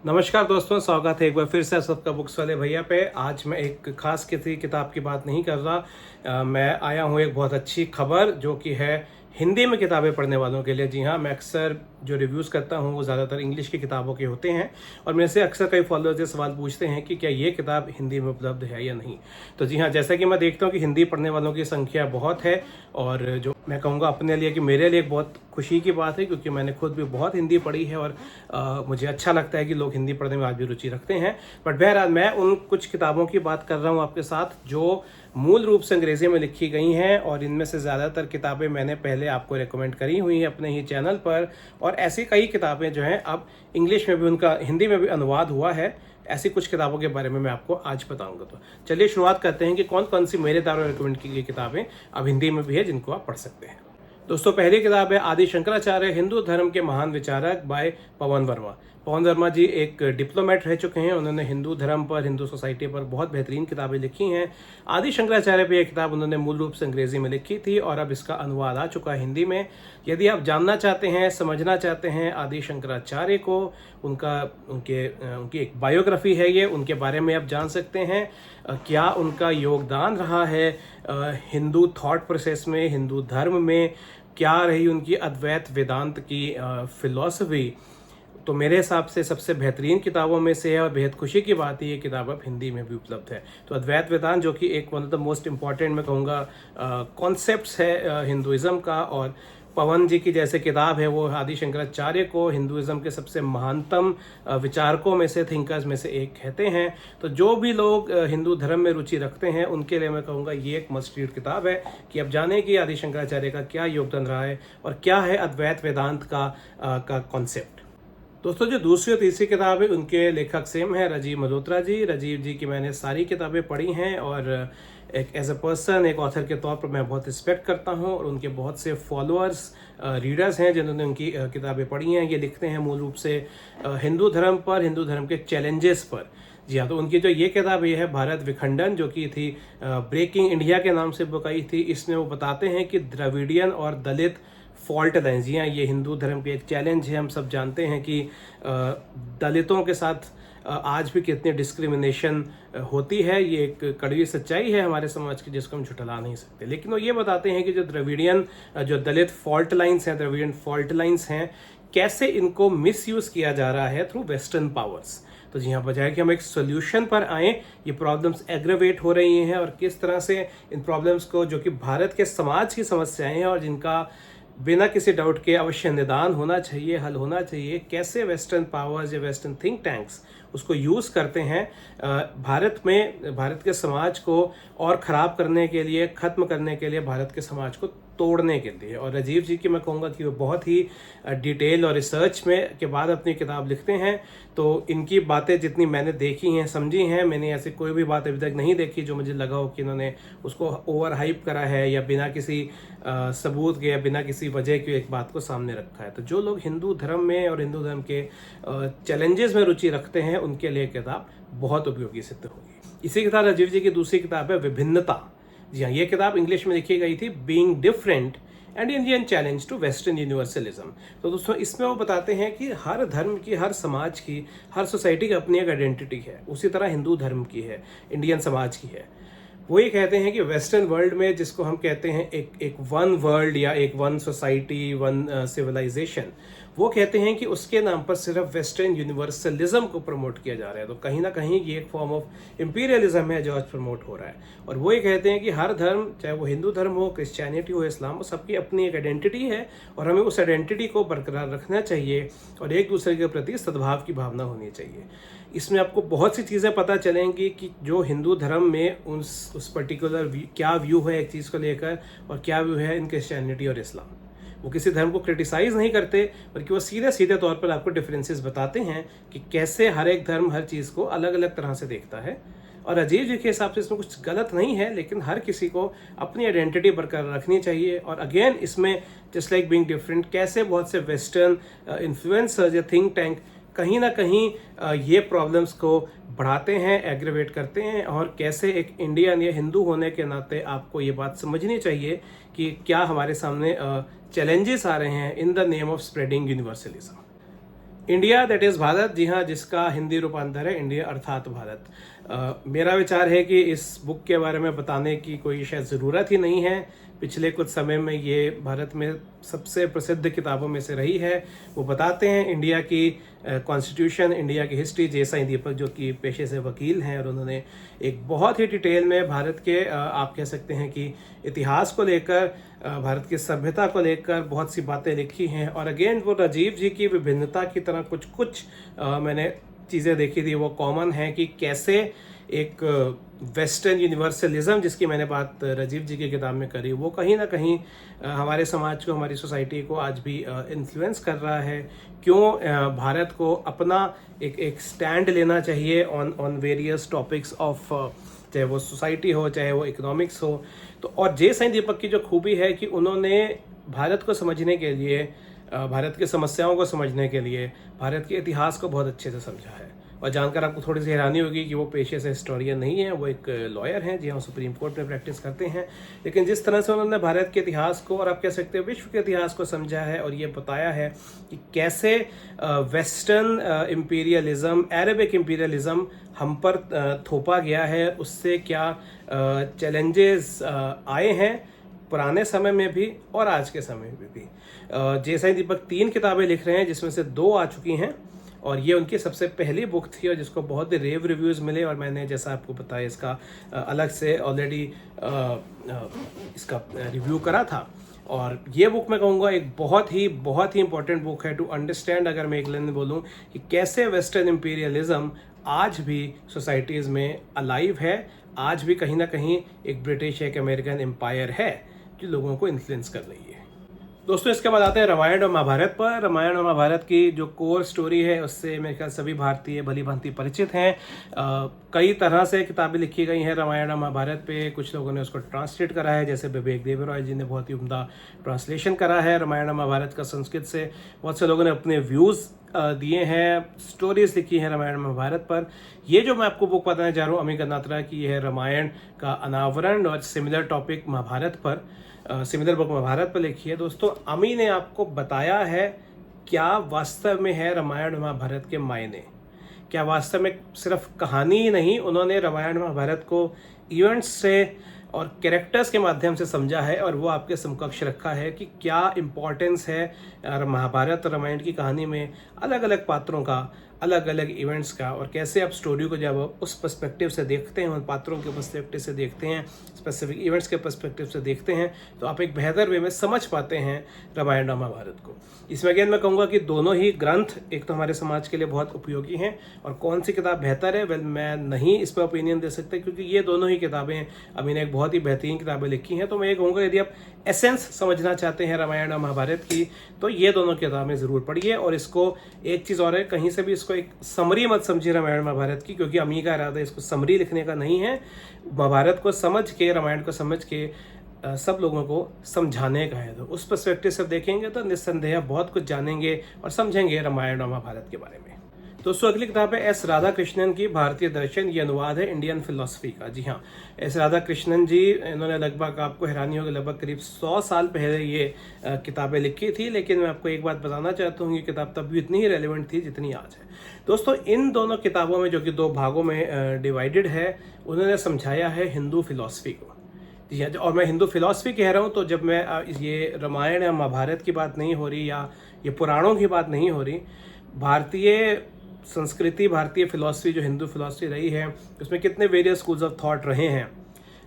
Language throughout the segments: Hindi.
नमस्कार दोस्तों, स्वागत है एक बार फिर से सबका बुक्स वाले भैया पे। आज मैं एक खास किसी किताब की बात नहीं कर रहा। मैं आया हूँ एक बहुत अच्छी खबर जो कि है हिंदी में किताबें पढ़ने वालों के लिए। जी हाँ, मैं अक्सर जो रिव्यूज़ करता हूँ वो ज़्यादातर इंग्लिश की किताबों के होते हैं और मेरे से अक्सर कई फॉलोअर्स ये सवाल पूछते हैं कि क्या ये किताब हिंदी में उपलब्ध है या नहीं। तो जी हाँ, जैसा कि मैं देखता हूँ कि हिंदी पढ़ने वालों की संख्या बहुत है और जो मैं कहूँगा अपने लिए कि मेरे लिए बहुत खुशी की बात है, क्योंकि मैंने खुद भी बहुत हिंदी पढ़ी है और मुझे अच्छा लगता है कि लोग हिंदी पढ़ने में आज भी रुचि रखते हैं। बट बहरहाल मैं उन कुछ किताबों की बात कर रहा हूँ आपके साथ जो मूल रूप से अंग्रेजी में लिखी गई हैं और इनमें से ज़्यादातर किताबें मैंने पहले आपको रेकमेंड करी हुई हैं अपने ही चैनल पर, और ऐसी कई किताबें जो हैं अब इंग्लिश में भी उनका हिंदी में भी अनुवाद हुआ है। ऐसी कुछ किताबों के बारे में मैं आपको आज बताऊंगा। तो चलिए शुरुआत करते हैं कि कौन कौन सी मेरे द्वारा रिकमेंड की गई किताबें अब हिंदी में भी है जिनको आप पढ़ सकते हैं। दोस्तों, पहली किताब है आदि शंकराचार्य, हिंदू धर्म के महान विचारक, बाय पवन वर्मा। पवन वर्मा जी एक डिप्लोमेट रह चुके हैं। उन्होंने हिंदू धर्म पर, हिंदू सोसाइटी पर बहुत बेहतरीन किताबें लिखी हैं। आदि शंकराचार्य पे यह किताब उन्होंने मूल रूप से अंग्रेजी में लिखी थी और अब इसका अनुवाद आ चुका है हिंदी में। यदि आप जानना चाहते हैं, समझना चाहते हैं आदि शंकराचार्य को, उनकी एक बायोग्राफी है ये, उनके बारे में आप जान सकते हैं क्या उनका योगदान रहा है हिंदू थॉट प्रोसेस में, हिंदू धर्म में, क्या रही उनकी अद्वैत वेदांत की फिलॉसफी। तो मेरे हिसाब से सबसे बेहतरीन किताबों में से है और बेहद खुशी की बात है ये किताब अब हिंदी में भी उपलब्ध है। तो अद्वैत वेदांत जो कि एक one of the most important मैं कहूँगा कॉन्सेप्ट्स है हिंदुइज्म का, और पवन जी की जैसे किताब है वो आदि शंकराचार्य को हिंदुइज्म के सबसे महानतम विचारकों में से, थिंकर्स में से एक कहते हैं। तो जो भी लोग हिंदू धर्म में रुचि रखते हैं उनके लिए मैं कहूँगा ये एक मस्ट रीड किताब है कि अब जाने कि आदि शंकराचार्य का क्या योगदान रहा है और क्या है अद्वैत वेदांत का कॉन्सेप्ट। दोस्तों, जो दूसरी और तीसरी किताब है उनके लेखक सेम है, राजीव मल्होत्रा जी। राजीव जी की मैंने सारी किताबें पढ़ी हैं और एक एज अ पर्सन, एक ऑथर के तौर पर मैं बहुत रिस्पेक्ट करता हूं और उनके बहुत से फॉलोअर्स, रीडर्स हैं जिन्होंने उनकी किताबें पढ़ी हैं। ये लिखते हैं मूल रूप से हिंदू धर्म पर, हिंदू धर्म के चैलेंजेस पर। जी हाँ, तो उनकी जो ये किताब ये है भारत विखंडन, जो कि थी ब्रेकिंग इंडिया के नाम से बुक आई थी। इसमें वो बताते हैं कि द्रविडियन और दलित फॉल्ट लाइन्स, जी हाँ, ये हिंदू धर्म के एक चैलेंज है। हम सब जानते हैं कि दलितों के साथ आज भी कितनी डिस्क्रिमिनेशन होती है। ये एक कड़वी सच्चाई है हमारे समाज की जिसको हम झुठला नहीं सकते। लेकिन वो ये बताते हैं कि जो द्रविडियन, जो दलित फॉल्ट लाइन्स हैं, द्रविडियन फॉल्ट लाइन्स हैं, कैसे इनको मिसयूज किया जा रहा है थ्रू वेस्टर्न पावर्स। तो जी हाँ, बजाय कि हम एक सोल्यूशन पर आए, ये प्रॉब्लम्स एग्रेवेट हो रही हैं और किस तरह से इन प्रॉब्लम्स को, जो कि भारत के समाज की समस्याएं हैं और जिनका बिना किसी डाउट के अवश्य निदान होना चाहिए, हल होना चाहिए, कैसे वेस्टर्न पावर्स या वेस्टर्न थिंक टैंक्स उसको यूज़ करते हैं भारत में, भारत के समाज को और ख़राब करने के लिए, ख़त्म करने के लिए, भारत के समाज को तोड़ने के लिए। और राजीव जी की मैं कहूँगा कि वो बहुत ही डिटेल और रिसर्च में के बाद अपनी किताब लिखते हैं। तो इनकी बातें जितनी मैंने देखी हैं, समझी हैं, मैंने ऐसी कोई भी बात अभी तक नहीं देखी जो मुझे लगा हो कि इन्होंने उसको ओवर हाइप करा है या बिना किसी सबूत के या बिना किसी वजह की एक बात को सामने रखा है। तो जो लोग हिंदू धर्म में और हिंदू धर्म के चैलेंजेस में रुचि रखते हैं उनके लिए किताब बहुत उपयोगी सिद्ध होगी। इसी के साथ राजीव जी की दूसरी किताब है विभिन्नता। जी हाँ, ये किताब इंग्लिश में लिखी गई थी, being different and Indian challenge to western universalism. तो दोस्तों, इसमें वो बताते हैं कि हर धर्म की, हर समाज की, हर सोसाइटी की अपनी एक आइडेंटिटी है। उसी तरह हिंदू धर्म की है, इंडियन समाज की है। वो ये कहते हैं कि वेस्टर्न वर्ल्ड में, जिसको हम कहते हैं एक वन वर्ल्ड या एक वन सोसाइटी, वन सिविलाइजेशन, वो कहते हैं कि उसके नाम पर सिर्फ वेस्टर्न यूनिवर्सलिज्म को प्रमोट किया जा रहा है। तो कहीं ना कहीं ये एक फॉर्म ऑफ इम्पीरियलिज्म है जो आज प्रमोट हो रहा है। और वो ये कहते हैं कि हर धर्म, चाहे वो हिंदू धर्म हो, क्रिश्चियनिटी हो, इस्लाम हो, सबकी अपनी एक आइडेंटिटी है और हमें उस आइडेंटिटी को बरकरार रखना चाहिए और एक दूसरे के प्रति सद्भाव की भावना होनी चाहिए। इसमें आपको बहुत सी चीज़ें पता चलेंगी कि जो हिंदू धर्म में उस पर्टिकुलर क्या व्यू है एक चीज़ को लेकर और क्या व्यू है इन क्रिश्चियनिटी और इस्लाम। वो किसी धर्म को क्रिटिसाइज नहीं करते, बल्कि वो सीधे सीधे तौर पर आपको डिफरेंसेस बताते हैं कि कैसे हर एक धर्म हर चीज़ को अलग अलग तरह से देखता है। और अजीब जी के हिसाब से इसमें कुछ गलत नहीं है, लेकिन हर किसी को अपनी आइडेंटिटी बरकरार रखनी चाहिए। और अगेन इसमें जस्ट लाइक बीइंग डिफरेंट, कैसे बहुत से वेस्टर्न इन्फ्लुएंसर्स या थिंक टैंक कहीं ना कहीं ये प्रॉब्लम्स को बढ़ाते हैं, एग्रेवेट करते हैं, और कैसे एक इंडियन या हिंदू होने के नाते आपको ये बात समझनी चाहिए कि क्या हमारे सामने चैलेंजेस आ रहे हैं in the name of spreading universalism. India that is Bharat, जी हाँ, जिसका हिंदी रूपांतर है इंडिया अर्थात भारत। मेरा विचार है कि इस बुक के बारे में बताने की कोई शायद ज़रूरत ही नहीं है। पिछले कुछ समय में ये भारत में सबसे प्रसिद्ध किताबों में से रही है। वो बताते हैं इंडिया की कॉन्स्टिट्यूशन, इंडिया की हिस्ट्री। जे साईं दीपक जो कि पेशे से वकील हैं, और उन्होंने एक बहुत ही डिटेल में भारत के आप कह सकते हैं कि इतिहास को लेकर, भारत की सभ्यता को लेकर बहुत सी बातें लिखी हैं। और अगेन वो राजीव जी की विभिन्नता की तरह कुछ मैंने चीज़ें देखी थी, वो कॉमन है कि कैसे एक वेस्टर्न यूनिवर्सलिज्म जिसकी मैंने बात राजीव जी की किताब में करी, वो कहीं ना कहीं हमारे समाज को, हमारी सोसाइटी को आज भी इन्फ्लुएंस कर रहा है। क्यों भारत को अपना एक स्टैंड लेना चाहिए ऑन वेरियस टॉपिक्स ऑफ, चाहे वो सोसाइटी हो, चाहे वो इकोनॉमिक्स हो। तो और जे साईं दीपक की जो खूबी है कि उन्होंने भारत को समझने के लिए, भारत की समस्याओं को समझने के लिए भारत के इतिहास को बहुत अच्छे से समझा है। और जानकर आपको थोड़ी सी हैरानी होगी कि वो पेशे से हिस्टोरियन नहीं है, वो एक लॉयर हैं, जी हाँ, सुप्रीम कोर्ट में प्रैक्टिस करते हैं। लेकिन जिस तरह से उन्होंने भारत के इतिहास को, और आप कह सकते हैं विश्व के इतिहास को समझा है, और ये बताया है कि कैसे वेस्टर्न इम्पीरियलिज्म, अरेबिक इम्पीरियलिज्म हम पर थोपा गया है, उससे क्या चैलेंजेस आए हैं पुराने समय में भी और आज के समय में भी। जे साईं दीपक 3 किताबें लिख रहे हैं, जिसमें से 2 आ चुकी हैं, और ये उनकी सबसे पहली बुक थी, और जिसको बहुत ही रेव रिव्यूज़ मिले। और मैंने जैसा आपको बताया इसका अलग से ऑलरेडी इसका रिव्यू करा था। और ये बुक मैं कहूँगा एक बहुत ही इंपॉर्टेंट बुक है टू अंडरस्टैंड, अगर मैं एक लाइन में बोलूँ, कि कैसे वेस्टर्न इम्पीरियलिज्म आज भी सोसाइटीज़ में अलाइव है, आज भी कहीं ना कहीं एक ब्रिटिश, एक अमेरिकन एम्पायर है जो लोगों को इन्फ्लुएंस कर रही है। दोस्तों, इसके बाद आते हैं रामायण और महाभारत पर। रामायण और महाभारत की जो कोर स्टोरी है, उससे मेरे ख्याल सभी भारतीय भली भांति परिचित हैं। कई तरह से किताबें लिखी गई हैं रामायण और महाभारत पे। कुछ लोगों ने उसको ट्रांसलेट करा है, जैसे विवेक देवराय जी ने बहुत ही उम्दा ट्रांसलेशन करा है रामायण और महाभारत का संस्कृत से। बहुत से लोगों ने अपने व्यूज़ दिए हैं, स्टोरीज लिखी हैं रामायण महाभारत पर। ये जो मैं आपको बुक बताने जा रहा हूँ, अमी गन्नात्रा की, यह है रामायण का अनावरण, और सिमिलर टॉपिक महाभारत पर, सिमिलर बुक महाभारत पर लिखी है। दोस्तों, अमी ने आपको बताया है क्या वास्तव में है रामायण महाभारत के मायने, क्या वास्तव में सिर्फ कहानी ही नहीं, उन्होंने रामायण महाभारत को इवेंट्स से और कैरेक्टर्स के माध्यम से समझा है, और वो आपके समकक्ष रखा है कि क्या इम्पोर्टेंस है महाभारत और रामायण की कहानी में अलग अलग पात्रों का, अलग अलग इवेंट्स का, और कैसे आप स्टोरी को जब उस पर्सपेक्टिव से देखते हैं, उन पात्रों के पर्सपेक्टिव से देखते हैं, स्पेसिफिक इवेंट्स के पर्सपेक्टिव से देखते हैं, तो आप एक बेहतर वे में समझ पाते हैं रामायण और महाभारत को। इसमें अगेन मैं कहूँगा कि दोनों ही ग्रंथ एक तो हमारे समाज के लिए बहुत उपयोगी हैं, और कौन सी किताब बेहतर है, वेल मैं नहीं इस पर ओपिनियन दे सकता, क्योंकि ये दोनों ही किताबें, अभी ने एक बहुत ही बेहतरीन किताबें लिखी हैं। तो मैं ये कहूँगा यदि आप एसेंस समझना चाहते हैं रामायण और महाभारत की, तो ये दोनों किताबें ज़रूर पढ़िए। और इसको एक चीज़ और है, कहीं से भी इसको एक समरी मत समझिए रामायण महाभारत की, क्योंकि अमी का इरादा इसको समरी लिखने का नहीं है। महाभारत को समझ के, रामायण को समझ के सब लोगों को समझाने का है। तो उस पर्सपेक्टिव से देखेंगे तो निस्संदेह बहुत कुछ जानेंगे और समझेंगे रामायण और महाभारत के बारे में। दोस्तों, अगली किताब है एस राधाकृष्णन की भारतीय दर्शन। ये अनुवाद है इंडियन फिलॉसफी का। जी हाँ, एस राधाकृष्णन जी, इन्होंने लगभग, आपको हैरानी होगी, लगभग करीब 100 साल पहले ये किताबें लिखी थी। लेकिन मैं आपको एक बात बताना चाहता हूँ, ये किताब तब भी इतनी ही रेलिवेंट थी जितनी आज है। दोस्तों, इन दोनों किताबों में, जो कि 2 भागों में डिवाइडेड है, उन्होंने समझाया है हिंदू फिलॉसफी को। जी हाँ, और मैं हिंदू फिलॉसफी कह रहा हूँ तो जब मैं ये रामायण या महाभारत की बात नहीं हो रही, या ये पुराणों की बात नहीं हो रही, भारतीय संस्कृति, भारतीय फिलॉसफी जो हिंदू फिलॉसफी रही है, उसमें कितने वेरियस स्कूल्स ऑफ थॉट रहे हैं।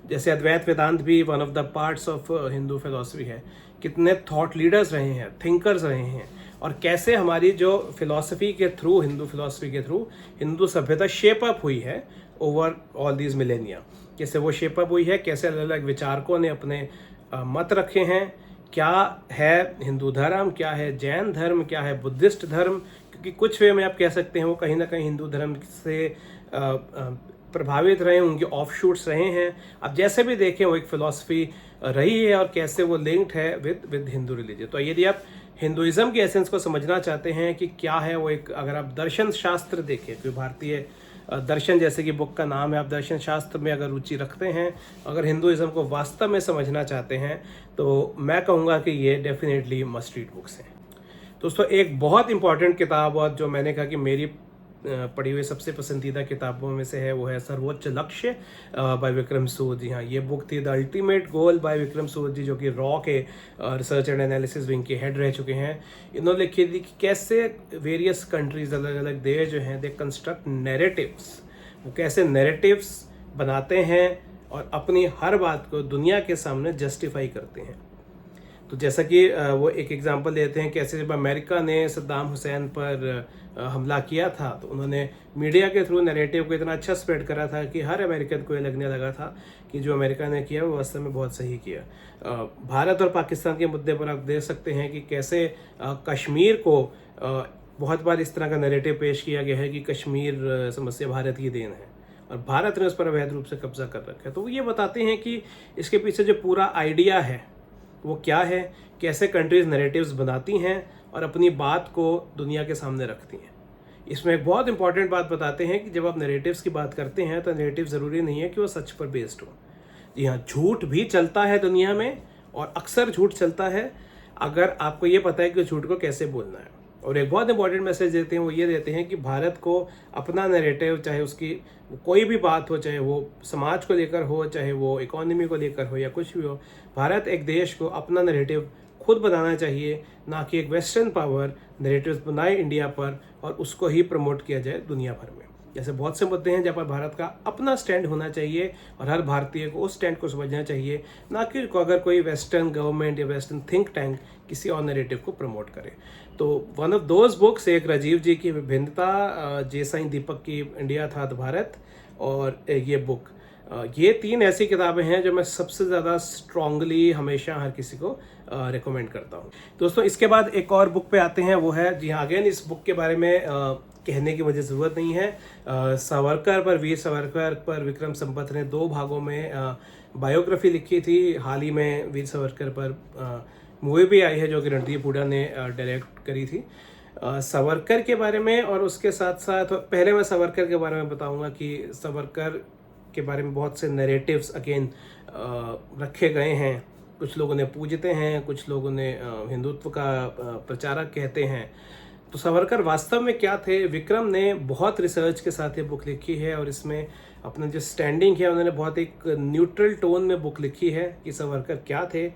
जैसे अद्वैत वेदांत भी one of the parts of Hindu philosophy है। कितने थॉट लीडर्स रहे हैं, थिंकर्स रहे हैं, और कैसे हमारी जो फिलॉसफी के थ्रू, हिंदू फिलॉसफी के थ्रू हिंदू सभ्यता शेप अप हुई है ओवर ऑल दीज मिलेनिया। कैसे वो शेप अप हुई है, कैसे अलग अलग विचारकों ने अपने मत रखे हैं, क्या है हिंदू धर्म, क्या है जैन धर्म, क्या है बुद्धिस्ट धर्म, क्योंकि कुछ वे में आप कह सकते हैं वो कहीं ना कहीं हिंदू धर्म से प्रभावित रहे, उनके ऑफशूट्स रहे हैं। अब जैसे भी देखें, वो एक फिलॉसफी रही है, और कैसे वो लिंक्ड है विद हिंदू रिलीजन। तो यदि आप हिंदुइज्म के एसेंस को समझना चाहते हैं कि क्या है वो, एक अगर आप दर्शन शास्त्र देखें, कोई भारतीय दर्शन जैसे कि बुक का नाम है, आप दर्शन शास्त्र में अगर रुचि रखते हैं, अगर हिंदुइज्म को वास्तव में समझना चाहते हैं, तो मैं कहूँगा कि ये डेफिनेटली मस्ट रीड बुक्स हैं। दोस्तों एक बहुत इंपॉर्टेंट किताब और जो मैंने कहा कि मेरी पढ़ी हुई सबसे पसंदीदा किताबों में से है वो है सर्वोच्च लक्ष्य बाय विक्रम सूद। जी हाँ, ये बुक थी the ultimate goal by Vikram Sood ji, जो कि रॉ के रिसर्च एंड एनालिसिस विंग के हेड रह चुके हैं। इन्होंने लिखी थी कि कैसे वेरियस कंट्रीज, अलग अलग देश जो हैं, दे कंस्ट्रक्ट नैरेटिव्स, वो कैसे नैरेटिव्स बनाते हैं और अपनी हर बात को दुनिया के सामने जस्टिफाई करते हैं। तो जैसा कि वो एक एग्जांपल देते हैं कैसे जब अमेरिका ने सद्दाम हुसैन पर हमला किया था तो उन्होंने मीडिया के थ्रू नैरेटिव को इतना अच्छा स्प्रेड करा था कि हर अमेरिकन को ये लगने लगा था कि जो अमेरिका ने किया वो वास्तव में बहुत सही किया। भारत और पाकिस्तान के मुद्दे पर आप देख सकते हैं कि कैसे कश्मीर को बहुत बार इस तरह का नैरेटिव पेश किया गया है कि कश्मीर समस्या भारत की देन है और भारत ने उस पर अवैध रूप से कब्जा कर रखा है। तो वो ये बताते हैं कि इसके पीछे जो पूरा आइडिया है वो क्या है, कैसे कंट्रीज नैरेटिव्स बनाती हैं और अपनी बात को दुनिया के सामने रखती हैं। इसमें एक बहुत इंपॉर्टेंट बात बताते हैं कि जब आप नैरेटिव्स की बात करते हैं तो नैरेटिव ज़रूरी नहीं है कि वो सच पर बेस्ड हो। जी हाँ, झूठ भी चलता है दुनिया में और अक्सर झूठ चलता है अगर आपको ये पता है कि झूठ को कैसे बोलना है। और एक बहुत इंपॉर्टेंट मैसेज देते हैं, वो ये देते हैं कि भारत को अपना नैरेटिव, चाहे उसकी कोई भी बात हो, चाहे वो समाज को लेकर हो, चाहे वो इकोनॉमी को लेकर हो या कुछ भी हो, भारत एक देश को अपना नैरेटिव खुद बनाना चाहिए, ना कि एक वेस्टर्न पावर नैरेटिव्स बनाए इंडिया पर और उसको ही प्रमोट किया जाए दुनिया भर में। जैसे बहुत से मुद्दे हैं जहाँ पर भारत का अपना स्टैंड होना चाहिए और हर भारतीय को उस स्टैंड को समझना चाहिए, ना कि अगर कोई वेस्टर्न गवर्नमेंट या वेस्टर्न थिंक टैंक किसी और नैरेटिव को प्रमोट करे। तो वन ऑफ दोज बुक्स, एक राजीव जी की विभिन्नता, जे साईं दीपक की इंडिया था भारत, और ये बुक, ये तीन ऐसी किताबें हैं जो मैं सबसे ज़्यादा स्ट्रांगली हमेशा हर किसी को रिकमेंड करता हूँ। दोस्तों इसके बाद एक और बुक पे आते हैं, वो है, जी हाँ, अगेन इस बुक के बारे में कहने की मुझे ज़रूरत नहीं है। सावरकर पर, वीर सावरकर पर विक्रम संपत ने 2 भागों में बायोग्राफी लिखी थी। हाल ही में वीर सावरकर पर मूवी भी आई है जो कि रणदीप हुड्डा ने डायरेक्ट करी थी। सावरकर के बारे में और उसके साथ साथ पहले मैं सावरकर के बारे में बताऊंगा कि सावरकर के बारे में बहुत से नैरेटिव्स अगेन रखे गए हैं। कुछ लोगों ने पूजते हैं, कुछ लोगों ने हिंदुत्व का प्रचारक कहते हैं। तो सावरकर वास्तव में क्या थे? विक्रम ने बहुत रिसर्च के साथ ये बुक लिखी है और इसमें अपना जो स्टैंडिंग है उन्होंने बहुत एक न्यूट्रल टोन में बुक लिखी है कि सावरकर क्या थे,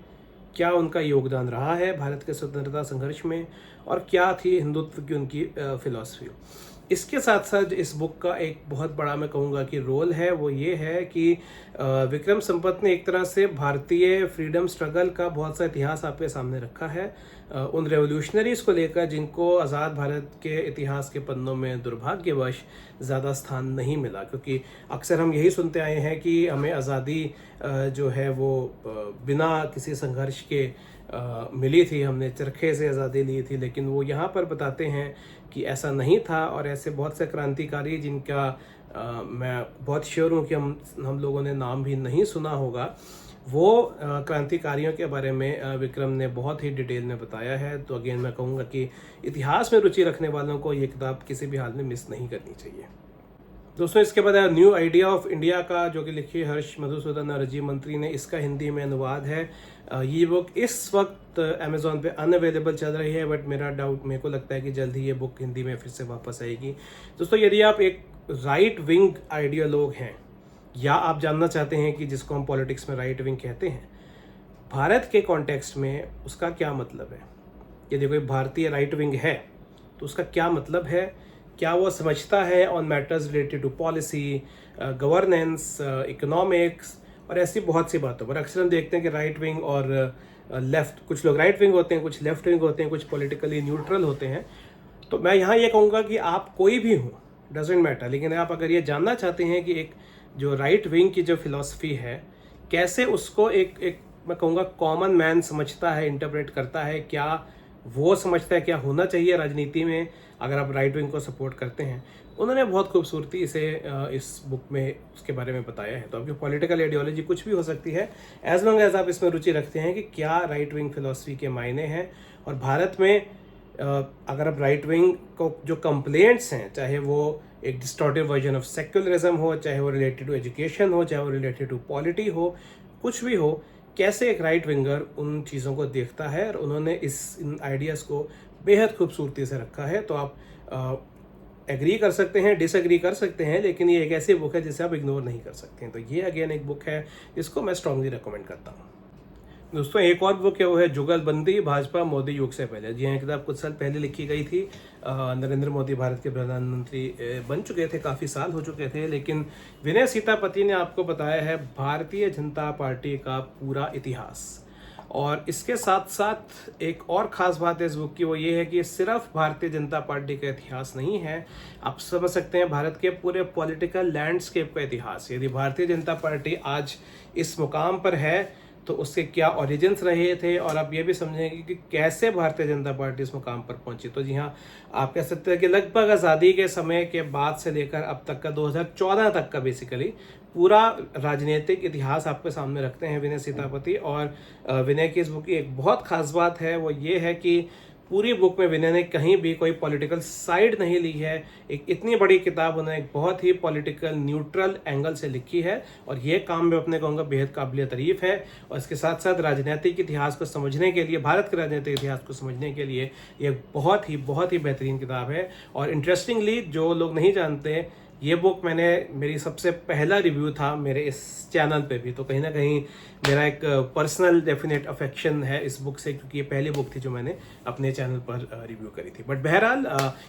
क्या उनका योगदान रहा है भारत के स्वतंत्रता संघर्ष में, और क्या थी हिंदुत्व की उनकी फिलॉसफी। इसके साथ साथ इस बुक का एक बहुत बड़ा मैं कहूँगा कि रोल है, वो ये है कि विक्रम संपत ने एक तरह से भारतीय फ्रीडम स्ट्रगल का बहुत सा इतिहास आपके सामने रखा है, उन रेवोल्यूशनरीज को लेकर जिनको आज़ाद भारत के इतिहास के पन्नों में दुर्भाग्यवश ज़्यादा स्थान नहीं मिला। क्योंकि अक्सर हम यही सुनते आए हैं कि हमें आज़ादी जो है वो बिना किसी संघर्ष के मिली थी, हमने चरखे से आज़ादी ली थी, लेकिन वो यहाँ पर बताते हैं कि ऐसा नहीं था। और ऐसे बहुत से क्रांतिकारी जिनका मैं बहुत श्योर हूँ कि हम लोगों ने नाम भी नहीं सुना होगा, वो क्रांतिकारियों के बारे में विक्रम ने बहुत ही डिटेल में बताया है। तो अगेन मैं कहूँगा कि इतिहास में रुचि रखने वालों को ये किताब किसी भी हाल में मिस नहीं करनी चाहिए। दोस्तों इसके बाद न्यू आइडिया ऑफ इंडिया का, जो कि लिखी हर्ष मधुसूदन और राजीव मंत्री ने, इसका हिंदी में अनुवाद है। ये बुक इस वक्त अमेज़ॉन पे अनअवेलेबल चल रही है, बट मेरे को लगता है कि जल्द ही ये बुक हिंदी में फिर से वापस आएगी। दोस्तों यदि आप एक राइट विंग आइडियोलॉग हैं या आप जानना चाहते हैं कि जिसको हम पॉलिटिक्स में राइट विंग कहते हैं, भारत के कॉन्टेक्स्ट में उसका क्या मतलब है, यदि कोई भारतीय राइट विंग है तो उसका क्या मतलब है, क्या वो समझता है on matters related to policy, governance, economics और ऐसी बहुत सी बातों पर। अक्सर हम देखते हैं कि राइट विंग और लेफ्ट, कुछ लोग राइट विंग होते हैं, कुछ लेफ्ट विंग होते हैं, कुछ पॉलिटिकली न्यूट्रल होते हैं। तो मैं यहाँ ये कहूँगा कि आप कोई भी हो, डजेंट मैटर, लेकिन आप अगर ये जानना चाहते हैं कि एक जो राइट विंग की जो फिलॉसफी है, कैसे उसको एक मैं कहूँगा कॉमन मैन समझता है, इंटरप्रेट करता है, क्या वो समझता है क्या होना चाहिए राजनीति में अगर आप राइट विंग को सपोर्ट करते हैं, उन्होंने बहुत खूबसूरती से इस बुक में उसके बारे में बताया है। तो आपकी पॉलिटिकल आइडियोलॉजी कुछ भी हो सकती है, एज लॉन्ग एज आप इसमें रुचि रखते हैं कि क्या राइट विंग फिलॉसफी के मायने हैं। और भारत में अगर आप राइट विंग को जो कंप्लेंट्स हैं, चाहे वो एक डिस्टॉर्टेड वर्जन ऑफ सेक्युलरिज्म हो, चाहे वो रिलेटेड टू एजुकेशन हो, चाहे वो रिलेटेड टू पॉलिटी हो, कुछ भी हो, कैसे एक राइट विंगर उन चीज़ों को देखता है, और उन्होंने इन आइडियाज़ को बेहद खूबसूरती से रखा है। तो आप एग्री कर सकते हैं, डिसएग्री कर सकते हैं, लेकिन ये एक ऐसी बुक है जिसे आप इग्नोर नहीं कर सकते हैं। तो ये अगेन एक बुक है जिसको मैं स्ट्रांगली रिकमेंड करता हूँ। दोस्तों एक और बुक है, वो है जुगलबंदी भाजपा मोदी युग से पहले। जी हाँ, किताब कुछ साल पहले लिखी गई थी। नरेंद्र मोदी भारत के प्रधानमंत्री बन चुके थे, काफ़ी साल हो चुके थे, लेकिन विनय सीतापति ने आपको बताया है भारतीय जनता पार्टी का पूरा इतिहास। और इसके साथ साथ एक और ख़ास बात है इस बुक की, वो ये है कि ये सिर्फ भारतीय जनता पार्टी का इतिहास नहीं है, आप समझ सकते हैं भारत के पूरे पॉलिटिकल लैंडस्केप का इतिहास। यदि भारतीय जनता पार्टी आज इस मुकाम पर है तो उसके क्या ओरिजिन्स रहे थे, और आप ये भी समझेंगे कि कैसे भारतीय जनता पार्टी इस मुकाम पर पहुंची। तो जी हाँ, आप कह सकते हैं कि लगभग आज़ादी के समय के बाद से लेकर अब तक का 2014 तक का बेसिकली पूरा राजनीतिक इतिहास आपके सामने रखते हैं विनय सीतापति। और विनय की इस बुक की एक बहुत खास बात है, वो ये है कि पूरी बुक में विनय ने कहीं भी कोई पॉलिटिकल साइड नहीं ली है। एक इतनी बड़ी किताब उन्होंने एक बहुत ही पॉलिटिकल न्यूट्रल एंगल से लिखी है, और ये काम मैं अपने कहूँगा बेहद काबिल तारीफ है। और इसके साथ साथ राजनीतिक इतिहास को समझने के लिए, भारत के राजनीतिक इतिहास को समझने के लिए ये बहुत ही बेहतरीन किताब है। और इंटरेस्टिंगली, जो लोग नहीं जानते, ये बुक मेरी सबसे पहला रिव्यू था मेरे इस चैनल पे भी, तो कहीं ना कहीं मेरा एक पर्सनल डेफिनेट अफेक्शन है इस बुक से, क्योंकि ये पहली बुक थी जो मैंने अपने चैनल पर रिव्यू करी थी। बट बहरहाल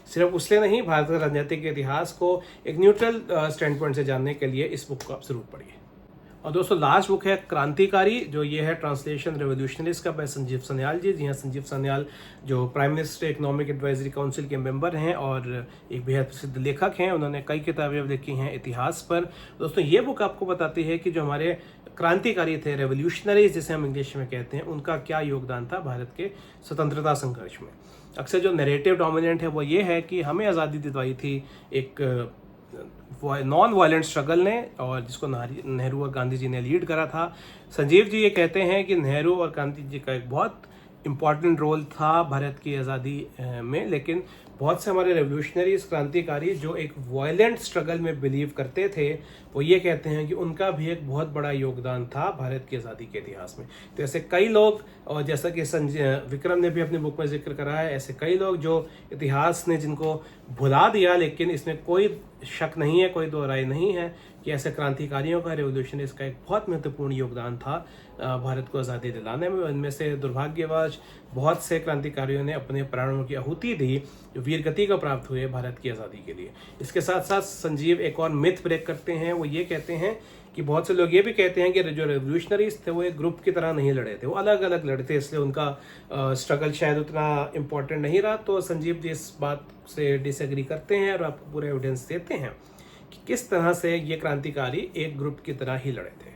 सिर्फ उससे नहीं, भारत के राजनीतिक इतिहास को एक न्यूट्रल स्टैंड पॉइंट से जानने के लिए इस बुक को आप जरूर पढ़िए। और दोस्तों लास्ट बुक है क्रांतिकारी, जो ये है ट्रांसलेशन रेवोल्यूशनरीज का बाय संजीव सान्याल जी। जी हाँ, संजीव सान्याल जो prime minister economic advisory council के मेंबर हैं और एक बेहद प्रसिद्ध लेखक हैं। उन्होंने कई किताबें लिखी हैं इतिहास पर। दोस्तों ये बुक आपको बताती है कि जो हमारे क्रांतिकारी थे, रेवोल्यूशनरीज जिसे हम इंग्लिश में कहते हैं, उनका क्या योगदान था भारत के स्वतंत्रता संघर्ष में। अक्सर जो नैरेटिव डोमिनेंट है वो ये है कि हमें आज़ादी दिलवाई थी एक नॉन वायलेंट स्ट्रगल ने, और जिसको नेहरू और गांधी जी ने लीड करा था। संजीव जी ये कहते हैं कि नेहरू और गांधी जी का एक बहुत इम्पॉर्टेंट रोल था भारत की आज़ादी में, लेकिन बहुत से हमारे रेवोल्यूशनरीज, क्रांतिकारी जो एक वायलेंट स्ट्रगल में बिलीव करते थे, वो ये कहते हैं कि उनका भी एक बहुत बड़ा योगदान था भारत की आज़ादी के इतिहास में। तो ऐसे कई लोग, और जैसा कि विक्रम ने भी अपनी बुक में जिक्र करा है, ऐसे कई लोग जो इतिहास ने जिनको भुला दिया, लेकिन इसमें कोई शक नहीं है, कोई दो राय नहीं है कि ऐसे क्रांतिकारियों का, रेवोल्यूशनरीज का एक बहुत महत्वपूर्ण योगदान था भारत को आज़ादी दिलाने में। इनमें से दुर्भाग्यवश बहुत से क्रांतिकारियों ने अपने प्राणों की आहुति दी, जो वीरगति को प्राप्त हुए भारत की आज़ादी के लिए। इसके साथ साथ संजीव एक और मिथ ब्रेक करते हैं। वो ये कहते हैं कि बहुत से लोग ये भी कहते हैं कि जो रेवोल्यूशनरीज थे वो एक ग्रुप की तरह नहीं लड़े थे, वो अलग अलग लड़े थे, इसलिए उनका स्ट्रगल शायद उतना इम्पोर्टेंट नहीं रहा। तो संजीव जी इस बात से डिसएग्री करते हैं और आपको पूरा एविडेंस देते हैं कि किस तरह से ये क्रांतिकारी एक ग्रुप की तरह ही लड़े थे।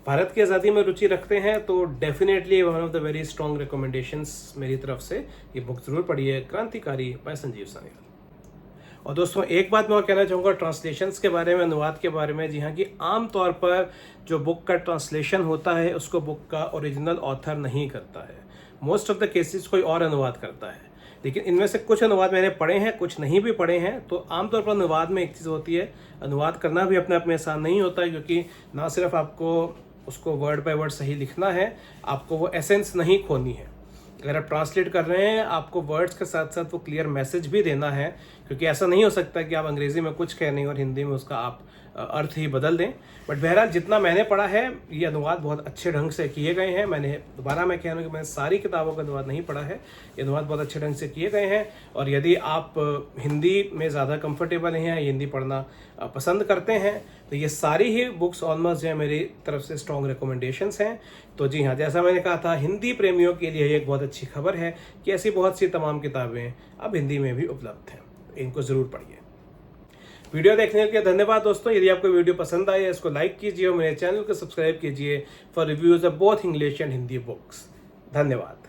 भारत की आज़ादी में रुचि रखते हैं तो definitely one of the very strong recommendations मेरी तरफ से, ये बुक जरूर पढ़िए, क्रांतिकारी बाय संजीव सान्याल। और दोस्तों एक बात मैं और कहना चाहूँगा ट्रांसलेशंस के बारे में, अनुवाद के बारे में। जी हाँ, कि आमतौर पर जो बुक का ट्रांसलेशन होता है उसको बुक का ओरिजिनल ऑथर नहीं करता है, मोस्ट ऑफ द केसेस कोई और अनुवाद करता है। लेकिन इनमें से कुछ अनुवाद मैंने पढ़े हैं, कुछ नहीं भी पढ़े हैं। तो आमतौर पर अनुवाद में एक चीज़ होती है, अनुवाद करना भी अपने आप में आसान नहीं होता है, क्योंकि ना सिर्फ आपको उसको वर्ड बाय वर्ड सही लिखना है, आपको वो एसेंस नहीं खोनी है। अगर आप ट्रांसलेट कर रहे हैं, आपको वर्ड्स के साथ साथ वो क्लियर मैसेज भी देना है, क्योंकि ऐसा नहीं हो सकता कि आप अंग्रेजी में कुछ कह नहीं और हिंदी में उसका आप अर्थ ही बदल दें। बट बहरहाल जितना मैंने पढ़ा है, ये अनुवाद बहुत अच्छे ढंग से किए गए हैं। मैं कह रहा हूँ कि मैंने सारी किताबों का अनुवाद नहीं पढ़ा है, ये अनुवाद बहुत अच्छे ढंग से किए गए हैं। और यदि आप हिंदी में ज़्यादा कंफर्टेबल हैं या हिंदी पढ़ना पसंद करते हैं, तो ये सारी ही बुक्स ऑलमोस्ट जो है मेरी तरफ से स्ट्रॉन्ग रिकमेंडेशंस हैं। तो जी हाँ, जैसा मैंने कहा था, हिंदी प्रेमियों के लिए एक बहुत अच्छी खबर है कि ऐसी बहुत सी तमाम किताबें अब हिंदी में भी उपलब्ध हैं, इनको ज़रूर पढ़िए। वीडियो देखने के लिए धन्यवाद दोस्तों। यदि आपको वीडियो पसंद आए, इसको लाइक कीजिए और मेरे चैनल को सब्सक्राइब कीजिए for reviews of both English and Hindi books. धन्यवाद।